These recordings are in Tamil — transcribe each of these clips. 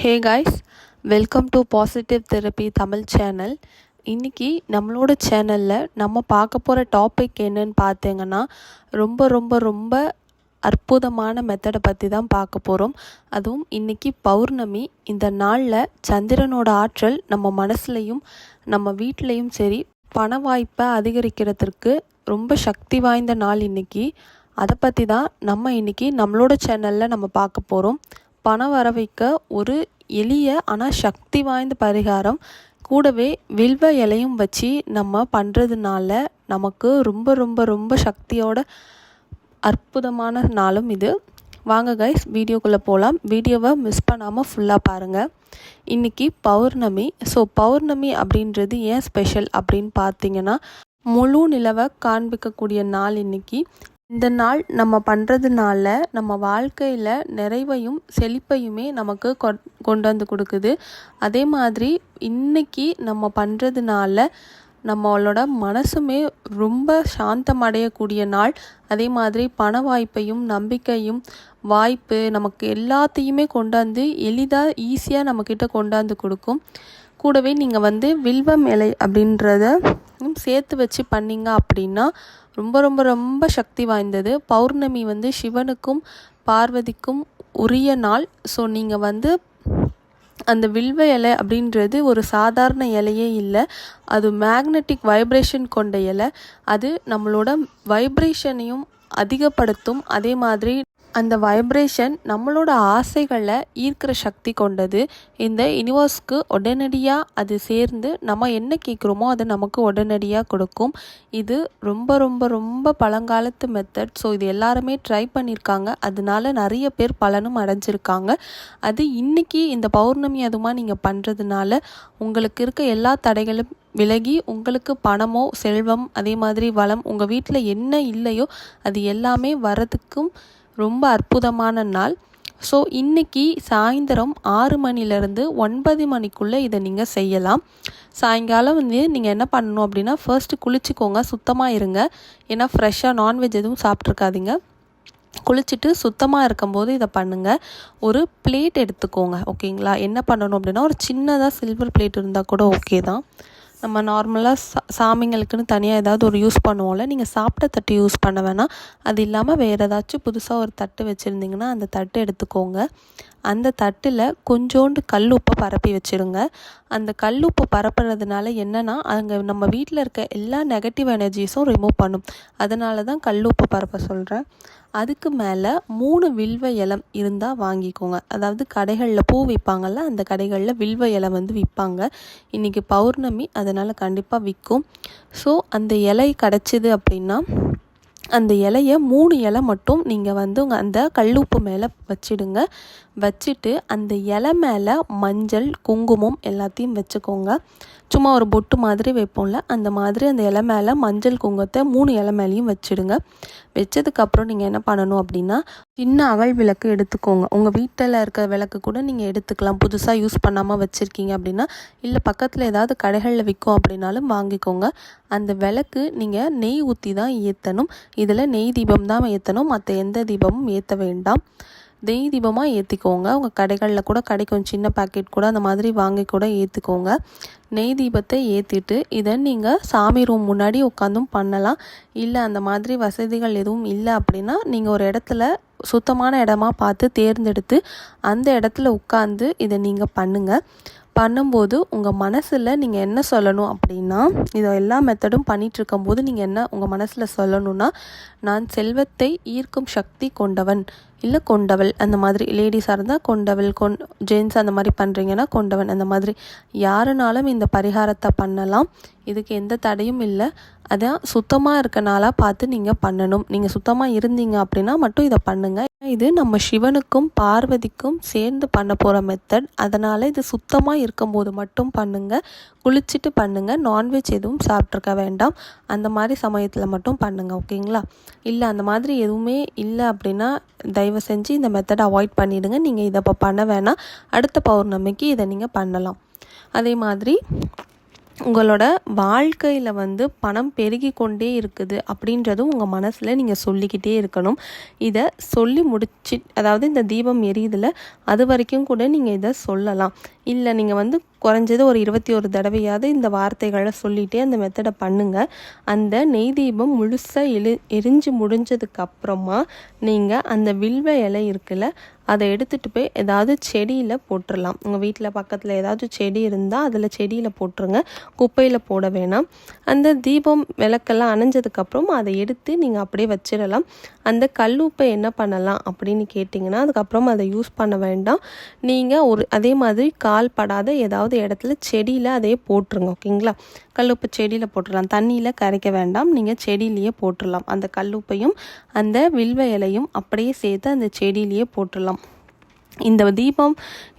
Hey guys, welcome to positive therapy Tamil channel. இன்றைக்கி நம்மளோட சேனலில் நம்ம பார்க்க போகிற டாபிக் என்னன்னு பார்த்தீங்கன்னா ரொம்ப ரொம்ப ரொம்ப அற்புதமான மெத்தடை பற்றி தான் பார்க்க போகிறோம். அதுவும் இன்றைக்கி பௌர்ணமி. இந்த நாளில் சந்திரனோட ஆற்றல் நம்ம மனசுலையும் நம்ம வீட்லேயும் சரி பண வாய்ப்பை அதிகரிக்கிறதுக்கு ரொம்ப சக்தி வாய்ந்த நாள் இன்றைக்கி. அதை பற்றி தான் நம்ம இன்றைக்கி நம்மளோட சேனலில் நம்ம பார்க்க போகிறோம். பணம் வர வைக்க ஒரு எளிய ஆனால் சக்தி வாய்ந்த பரிகாரம், கூடவே வில்வ இலையும் வச்சு நம்ம பண்ணுறதுனால நமக்கு ரொம்ப ரொம்ப ரொம்ப சக்தியோட அற்புதமான நாளும் இது. வாங்க கைஸ், வீடியோக்குள்ளே போகலாம். வீடியோவை மிஸ் பண்ணாமல் ஃபுல்லாக பாருங்கள். இன்றைக்கி பௌர்ணமி. பௌர்ணமி அப்படின்றது ஏன் ஸ்பெஷல் அப்படின்னு பார்த்தீங்கன்னா, முழு நிலவை காண்பிக்கக்கூடிய நாள் இன்றைக்கி. இந்த நாள் நம்ம பண்ணுறதுனால நம்ம வாழ்க்கையில் நிறைவையும் செழிப்பையுமே நமக்கு கொண்டு வந்து கொடுக்குது. அதே மாதிரி இன்றைக்கி நம்ம பண்ணுறதுனால நம்மளோட மனசுமே ரொம்ப சாந்தமடையக்கூடிய நாள். அதே மாதிரி பண வாய்ப்பையும் நம்பிக்கையும் வாய்ப்பு நமக்கு எல்லாத்தையுமே கொண்டாந்து எளிதாக ஈஸியாக நம்மக்கிட்ட கொண்டாந்து கொடுக்கும். கூடவே நீங்கள் வில்வம் இலை அப்படின்றத சேர்த்து வச்சு பண்ணிங்க அப்படின்னா ரொம்ப ரொம்ப ரொம்ப சக்தி வாய்ந்தது. பௌர்ணமி சிவனுக்கும் பார்வதிக்கும் உரிய நாள். நீங்கள் அந்த வில்வ இலை அப்படின்றது ஒரு சாதாரண இலையே இல்லை, அது மேக்னெட்டிக் வைப்ரேஷன் கொண்ட இலை. அது நம்மளோட வைப்ரேஷனையும் அதிகப்படுத்தும். அதே மாதிரி அந்த வைப்ரேஷன் நம்மளோட ஆசைகளை ஈர்க்கிற சக்தி கொண்டது. இந்த யூனிவர்ஸ்க்கு உடனடியாக அது சேர்ந்து நம்ம என்ன கேட்குறோமோ அதை நமக்கு உடனடியாக கொடுக்கும். இது ரொம்ப ரொம்ப ரொம்ப பழங்காலத்து மெத்தட். இது எல்லாருமே ட்ரை பண்ணியிருக்காங்க. அதனால நிறைய பேர் பலனும் அடைஞ்சிருக்காங்க. அது இன்றைக்கி இந்த பௌர்ணமி அதுமா நீங்கள் பண்ணுறதுனால உங்களுக்கு இருக்க எல்லா தடைகளும் விலகி உங்களுக்கு பணமோ செல்வம் அதே மாதிரி வளம் உங்கள் வீட்டில் என்ன இல்லையோ அது எல்லாமே வரதுக்கும் ரொம்ப அற்புதமான நாள். இன்றைக்கி சாயந்தரம் 6 மணிலேருந்து 9 மணிக்குள்ளே இதை நீங்கள் செய்யலாம். சாயங்காலம் நீங்கள் என்ன பண்ணணும் அப்படின்னா, ஃபர்ஸ்ட்டு குளிச்சுக்கோங்க, சுத்தமாக இருங்க. ஏன்னா ஃப்ரெஷ்ஷாக நான்வெஜ் எதுவும் சாப்பிட்ருக்காதீங்க. குளிச்சுட்டு சுத்தமாக இருக்கும்போது இதை பண்ணுங்கள். ஒரு பிளேட் எடுத்துக்கோங்க, ஓகேங்களா? என்ன பண்ணணும் அப்படின்னா, ஒரு சின்னதாக சில்வர் பிளேட் இருந்தால் கூட ஓகே தான். நம்ம நார்மலாக சாமிங்களுக்குன்னு தனியாக ஏதாவது ஒரு யூஸ் பண்ணுவோம்ல, நீங்கள் சாப்பிட்ட தட்டு யூஸ் பண்ண வேணாம். அது இல்லாமல் வேறு ஏதாச்சும் புதுசாக ஒரு தட்டு வச்சுருந்திங்கன்னா அந்த தட்டு எடுத்துக்கோங்க. அந்த தட்டில் கொஞ்சோண்டு கல் உப்பை பரப்பி வச்சுருங்க. அந்த கல் உப்பு பரப்புறதுனால என்னென்னா, அங்கே நம்ம வீட்டில் இருக்க எல்லா நெகட்டிவ் எனர்ஜிஸும் ரிமூவ் பண்ணும். அதனால தான் கல் உப்பு பரப்ப சொல்கிறேன். அதுக்கு மேலே 3 வில்வ இலை இருந்தால் வாங்கிக்கோங்க. அதாவது கடைகளில் பூ விற்பாங்கள்ல, அந்த கடைகளில் வில்வ இலை விற்பாங்க. இன்றைக்கி பௌர்ணமி, அதனால் கண்டிப்பாக விற்கும். அந்த இலை கிடச்சிது அப்படின்னா அந்த இலையை 3 இலை மட்டும் நீங்கள் உங்கள் அந்த கல்லுப்பு மேலே வச்சிடுங்க. வச்சுட்டு அந்த இலை மேலே மஞ்சள் குங்குமம் எல்லாத்தையும் வச்சுக்கோங்க. சும்மா ஒரு பொட்டு மாதிரி வைப்போம்ல, அந்த மாதிரி அந்த இலை மேலே மஞ்சள் குங்குமத்தை 3 இலை மேலேயும் வச்சுடுங்க. வச்சதுக்கப்புறம் நீங்கள் என்ன பண்ணணும் அப்படின்னா, சின்ன அகல் விளக்கு எடுத்துக்கோங்க. உங்கள் வீட்டில் இருக்க விளக்கு கூட நீங்கள் எடுத்துக்கலாம். புதுசாக யூஸ் பண்ணாமல் வச்சுருக்கீங்க அப்படின்னா, இல்லை பக்கத்தில் ஏதாவது கடைகளில் விற்கும் அப்படின்னாலும் வாங்கிக்கோங்க. அந்த விளக்கு நீங்கள் நெய் ஊற்றி தான் ஏற்றணும். இதில் நெய் தீபம் தான் ஏற்றணும், மற்ற எந்த தீபமும் ஏற்ற வேண்டாம். நெய் தீபமாக ஏற்றிக்கோங்க. உங்கள் கடைகளில் கூட கிடைக்கும், சின்ன பேக்கெட் கூட அந்த மாதிரி வாங்கி கூட ஏற்றிக்கோங்க. நெய் தீபத்தை ஏற்றிட்டு இதை நீங்கள் சாமி ரூம் முன்னாடி உட்காந்தும் பண்ணலாம். இல்லை அந்த மாதிரி வசதிகள் எதுவும் இல்லை அப்படின்னா, நீங்கள் ஒரு இடத்துல சுத்தமான இடமா பார்த்து தேர்ந்தெடுத்து அந்த இடத்துல உட்காந்து இதை நீங்கள் பண்ணுங்கள். பண்ணும்போது உங்கள் மனசில் நீங்கள் என்ன சொல்லணும் அப்படின்னா, இதை எல்லா மெத்தடும் பண்ணிகிட்ருக்கும்போது நீங்கள் என்ன உங்கள் மனசில் சொல்லணுன்னா, நான் செல்வத்தை ஈர்க்கும் சக்தி கொண்டவன் இல்லை கொண்டவள், அந்த மாதிரி லேடிஸாக இருந்தால் கொண்டவள், ஜென்ஸ் அந்த மாதிரி பண்ணுறீங்கன்னா கொண்டவன், அந்த மாதிரி யாருனாலும் இந்த பரிகாரத்தை பண்ணலாம். இதுக்கு எந்த தடையும் இல்லை. அதான் சுத்தமாக இருக்க நாளாக பார்த்து நீங்கள் பண்ணணும். நீங்கள் சுத்தமாக இருந்தீங்க அப்படின்னா மட்டும் இதை பண்ணுங்கள். இது நம்ம சிவனுக்கும் பார்வதிக்கும் சேர்ந்து பண்ண போகிற மெத்தட். அதனால் இது சுத்தமாக இருக்கும்போது மட்டும் பண்ணுங்கள். குளிச்சுட்டு பண்ணுங்கள். நான்வெஜ் எதுவும் சாப்பிட்ருக்க வேண்டாம். அந்த மாதிரி சமயத்தில் மட்டும் பண்ணுங்கள், ஓகேங்களா? இல்லை அந்த மாதிரி எதுவுமே இல்லை அப்படின்னா தயவு செஞ்சு இந்த மெத்தடை அவாய்ட் பண்ணிவிடுங்க. நீங்கள் இதை இப்போ பண்ண வேணாம். அடுத்த பௌர்ணமிக்கு இதை நீங்கள் பண்ணலாம். அதே மாதிரி உங்களோட வாழ்க்கையில் வந்து பணம் பெருகி கொண்டே இருக்குது அப்படின்றதும் உங்கள் மனசில் நீங்கள் சொல்லிக்கிட்டே இருக்கணும். இதை சொல்லி அதாவது இந்த தீபம் எரியுதில் அது வரைக்கும் கூட நீங்கள் இதை சொல்லலாம். இல்லை நீங்கள் வந்து குறைஞ்சது ஒரு 21 தடவையாவது இந்த வார்த்தைகளை சொல்லிகிட்டே அந்த மெத்தடை பண்ணுங்கள். அந்த நெய் தீபம் முழுசாக எரிஞ்சு முடிஞ்சதுக்கப்புறமா நீங்கள் அந்த வில்வ இலை இருக்குல்ல, அதை எடுத்துகிட்டு போய் ஏதாவது செடியில் போட்டுடலாம். உங்கள் வீட்டில் பக்கத்தில் ஏதாவது செடி இருந்தால் அதில் செடியில் போட்டுருங்க, குப்பையில் போட வேணாம். அந்த தீபம் விளக்கெல்லாம் அணைஞ்சதுக்கப்புறம் அதை எடுத்து நீங்கள் அப்படியே வச்சிடலாம். அந்த கல்லுப்பை என்ன பண்ணலாம் அப்படின்னு கேட்டிங்கன்னா, அதுக்கப்புறம் அதை யூஸ் பண்ண வேண்டாம். நீங்கள் அதே மாதிரி கால் படாத ஏதாவது இடத்துல செடியில் அதையே போட்டுருங்க. ஓகேங்களா? கல்லுப்பு செடியில் போட்டுடலாம், தண்ணியில் கரைக்க வேண்டாம், நீங்கள் செடியிலேயே போட்டுடலாம். அந்த கல்லுப்பையும் அந்த வில்வ இலையும் அப்படியே சேர்த்து அந்த செடியிலேயே போட்டுடலாம். இந்த தீபம்,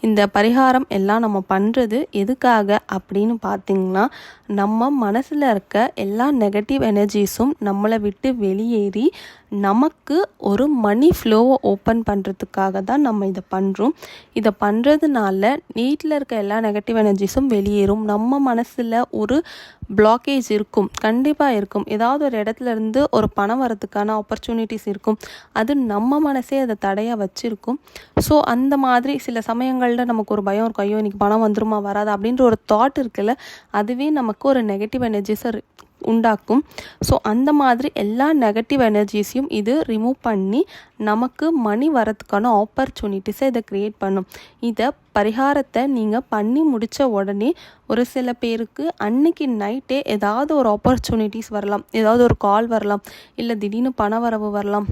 இந்த பரிகாரம் எல்லாம் நம்ம பண்ணுறது எதுக்காக அப்படின்னு பார்த்திங்கன்னா, நம்ம மனசில் இருக்க எல்லா நெகட்டிவ் எனர்ஜிஸும் நம்மளை விட்டு வெளியேறி நமக்கு ஒரு மணி ஃப்ளோவை ஓப்பன் பண்ணுறதுக்காக தான் நம்ம இதை பண்ணுறோம். இதை பண்ணுறதுனால வீட்டில் இருக்க எல்லா நெகட்டிவ் எனர்ஜிஸும் வெளியேறும். நம்ம மனசில் ஒரு பிளாக்கேஜ் இருக்கும், கண்டிப்பாக இருக்கும். ஏதாவது ஒரு இடத்துல இருந்து ஒரு பணம் வரதுக்கான ஆப்பர்ச்சுனிட்டிஸ் இருக்கும், அது நம்ம மனசே அதை தடையாக வச்சுருக்கும். ஸோ அந்த மாதிரி சில சமயங்களில் நமக்கு ஒரு பயம் இருக்கும், ஐயோ இன்றைக்கி பணம் வந்துருமா வராதா அப்படின்ற ஒரு தாட் இருக்குல்ல, அதுவே நமக்கு ஒரு நெகட்டிவ் எனர்ஜிஸை உண்டாக்கும். ஸோ அந்த மாதிரி எல்லா நெகட்டிவ் எனர்ஜிஸையும் இது ரிமூவ் பண்ணி நமக்கு மணி வரதுக்கான ஆப்பர்ச்சுனிட்டிஸை இதை க்ரியேட் பண்ணும். இதை பரிகாரத்தை நீங்கள் பண்ணி முடித்த உடனே ஒரு சில பேருக்கு அன்னைக்கு நைட்டே ஏதாவது ஒரு ஆப்பர்ச்சுனிட்டிஸ் வரலாம், ஏதாவது ஒரு கால் வரலாம், இல்லை திடீர்னு பண வரவு வரலாம்,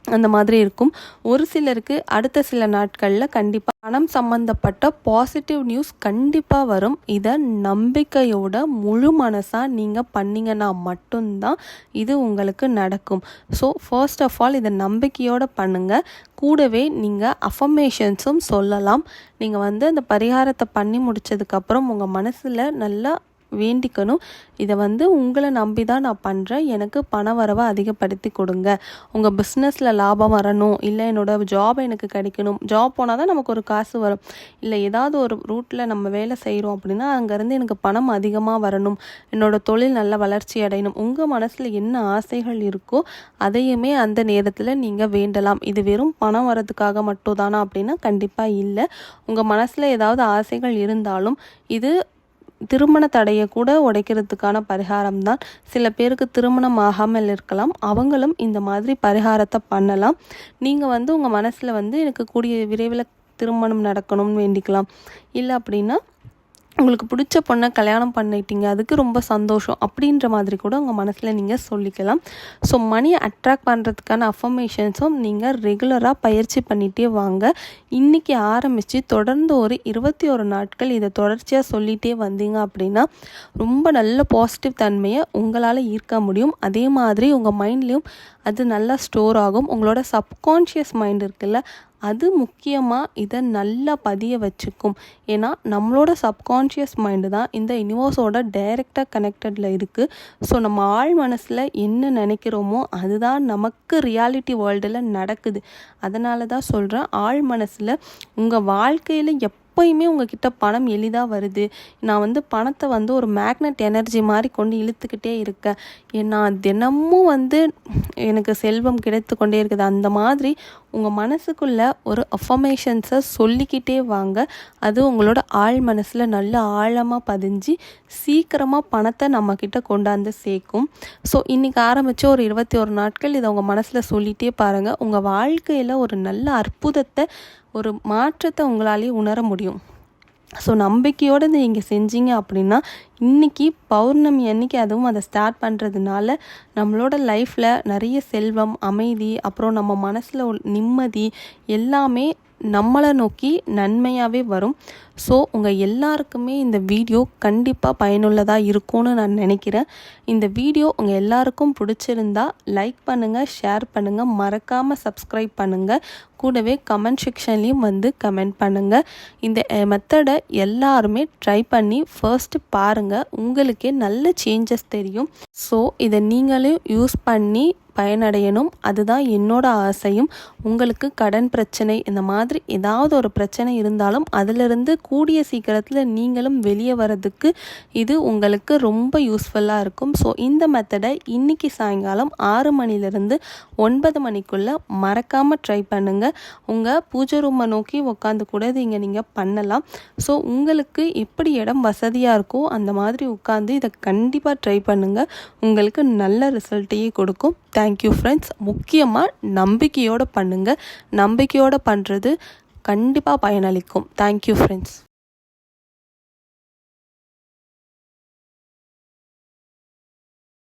அந்த மாதிரி இருக்கும். ஒரு சிலருக்கு அடுத்த சில நாட்களில் கண்டிப்பாக பணம் சம்மந்தப்பட்ட பாசிட்டிவ் நியூஸ் கண்டிப்பாக வரும். இதை நம்பிக்கையோட முழு மனசாக நீங்கள் பண்ணிங்கன்னா மட்டும்தான் இது உங்களுக்கு நடக்கும். ஸோ ஃபர்ஸ்ட் ஆஃப் ஆல் இதை நம்பிக்கையோடு பண்ணுங்கள். கூடவே நீங்கள் அஃபர்மேஷன்ஸும் சொல்லலாம். நீங்கள் வந்து அந்த பரிகாரத்தை பண்ணி முடித்ததுக்கப்புறம் உங்கள் மனசில் நல்லா வேண்டிக்கணும், இதை வந்து உங்களை நம்பி தான் நான் பண்ணுறேன், எனக்கு பண வரவை அதிகப்படுத்தி கொடுங்க, உங்கள் பிஸ்னஸில் லாபம் வரணும், இல்லை என்னோடய ஜாப் எனக்கு கிடைக்கணும். ஜாப் போனால் தான் நமக்கு ஒரு காசு வரும், இல்லை ஏதாவது ஒரு ரூட்டில் நம்ம வேலை செய்கிறோம் அப்படின்னா அங்கேருந்து எனக்கு பணம் அதிகமாக வரணும், என்னோடய தொழில் நல்ல வளர்ச்சி அடையணும். உங்கள் மனசில் என்ன ஆசைகள் இருக்கோ அதையுமே அந்த நேரத்தில் நீங்கள் வேண்டலாம். இது வெறும் பணம் வரதுக்காக மட்டும் தானா அப்படின்னா கண்டிப்பாக இல்லை. உங்கள் மனசில் ஏதாவது ஆசைகள் இருந்தாலும் இது திருமண தடையை கூட உடைக்கிறதுக்கான பரிகாரம் தான். சில பேருக்கு திருமணம் ஆகாமல் இருக்கலாம், அவங்களும் இந்த மாதிரி பரிகாரத்தை பண்ணலாம். நீங்கள் வந்து உங்கள் மனசில் வந்து எனக்கு கூடிய விரைவில் திருமணம் நடக்கணும்னு வேண்டிக்கலாம். இல்லை அப்படின்னா உங்களுக்கு பிடிச்ச பொண்ணை கல்யாணம் பண்ணிட்டீங்க, அதுக்கு ரொம்ப சந்தோஷம் அப்படின்ற மாதிரி கூட உங்கள் மனசில் நீங்கள் சொல்லிக்கலாம். ஸோ மணியை அட்ராக்ட் பண்ணுறதுக்கான அஃபர்மேஷன்ஸும் நீங்கள் ரெகுலராக பயிற்சி பண்ணிகிட்டே வாங்க. இன்றைக்கி ஆரம்பித்து தொடர்ந்து ஒரு 21 நாட்கள் இதை தொடர்ச்சியாக சொல்லிகிட்டே வந்தீங்க அப்படின்னா ரொம்ப நல்ல பாசிட்டிவ் தன்மையை உங்களால் ஈர்க்க முடியும். அதே மாதிரி உங்கள் மைண்ட்லேயும் அது நல்லா ஸ்டோர் ஆகும். உங்களோட சப்கான்ஷியஸ் மைண்ட் இருக்குல்ல, அது முக்கியமாக இதை நல்லா பதிய வச்சுக்கும். ஏன்னா நம்மளோட சப்கான்ஷியஸ் மைண்டு தான் இந்த யூனிவர்ஸோட டைரெக்டாக கனெக்டடில் இருக்குது. ஸோ நம்ம ஆழ் மனசில் என்ன நினைக்கிறோமோ அதுதான் நமக்கு ரியாலிட்டி வேர்ல்டில் நடக்குது. அதனால தான் சொல்கிறேன், ஆழ் மனசில் உங்கள் வாழ்க்கையில் எப்போயுமே உங்ககிட்ட பணம் எளிதாக வருது, நான் வந்து பணத்தை வந்து ஒரு மேக்னெட் எனர்ஜி மாதிரி கொண்டு இழுத்துக்கிட்டே இருக்கேன், நான் தினமும் வந்து எனக்கு செல்வம் கிடைத்து கொண்டே இருக்குது, அந்த மாதிரி உங்கள் மனசுக்குள்ளே ஒரு அஃபர்மேஷன்ஸை சொல்லிக்கிட்டே வாங்க. அது உங்களோட ஆழ் மனசில் நல்ல ஆழமாக பதிஞ்சு சீக்கிரமாக பணத்தை நம்மக்கிட்ட கொண்டாந்து சேர்க்கும். ஸோ இன்றைக்கி ஆரம்பித்த ஒரு 21 நாட்கள் இதை உங்கள் மனசில் சொல்லிகிட்டே பாருங்கள். உங்கள் வாழ்க்கையில் ஒரு நல்ல அற்புதத்தை, ஒரு மாற்றத்தை உங்களாலேயே உணர முடியும். ஸோ நம்பிக்கையோடு நீங்கள் செஞ்சீங்க அப்படின்னா இன்றைக்கி பௌர்ணமி அன்றைக்கி அதுவும் அதை ஸ்டார்ட் பண்ணுறதுனால நம்மளோட லைஃப்பில் நிறைய செல்வம், அமைதி, அப்புறம் நம்ம மனசில் நிம்மதி எல்லாமே நம்மளை நோக்கி நன்மையாகவே வரும். ஸோ உங்கள் எல்லாருக்குமே இந்த வீடியோ கண்டிப்பாக பயனுள்ளதாக இருக்கும்னு நான் நினைக்கிறேன். இந்த வீடியோ உங்கள் எல்லாருக்கும் பிடிச்சிருந்தா லைக் பண்ணுங்கள், ஷேர் பண்ணுங்கள், மறக்காமல் சப்ஸ்கிரைப் பண்ணுங்கள். கூடவே கமெண்ட் செக்ஷன்லேயும் வந்து கமெண்ட் பண்ணுங்கள். இந்த மெத்தடை எல்லாருமே ட்ரை பண்ணி ஃபர்ஸ்ட்டு பாருங்கள், உங்களுக்கே நல்ல சேஞ்சஸ் தெரியும். ஸோ இதை நீங்களும் யூஸ் பண்ணி பயனடையணும். அதுதான் என்னோட ஆசையும். உங்களுக்கு கடன் பிரச்சனை இந்த மாதிரி ஏதாவது ஒரு பிரச்சனை இருந்தாலும் அதிலிருந்து கூடிய சீக்கிரத்தில் நீங்களும் வெளியே வரதுக்கு இது உங்களுக்கு ரொம்ப யூஸ்ஃபுல்லாக இருக்கும். ஸோ இந்த மெத்தடை இன்றைக்கி சாயங்காலம் 6 மணிலேருந்து 9 மணிக்குள்ளே மறக்காமல் ட்ரை பண்ணுங்கள். உங்கள் பூஜை ரூமை நோக்கி உட்காந்து கூட இங்கே நீங்கள் பண்ணலாம். ஸோ உங்களுக்கு எப்படி இடம் வசதியாக இருக்கோ அந்த மாதிரி உட்காந்து இதை கண்டிப்பாக ட்ரை பண்ணுங்கள். உங்களுக்கு நல்ல ரிசல்ட்டையே கொடுக்கும். Thank you friends. முக்கியமாக நம்பிக்கையோடு பண்ணுங்கள். நம்பிக்கையோடு பண்ணுறது கண்டிப்பாக பயனளிக்கும். Thank you friends.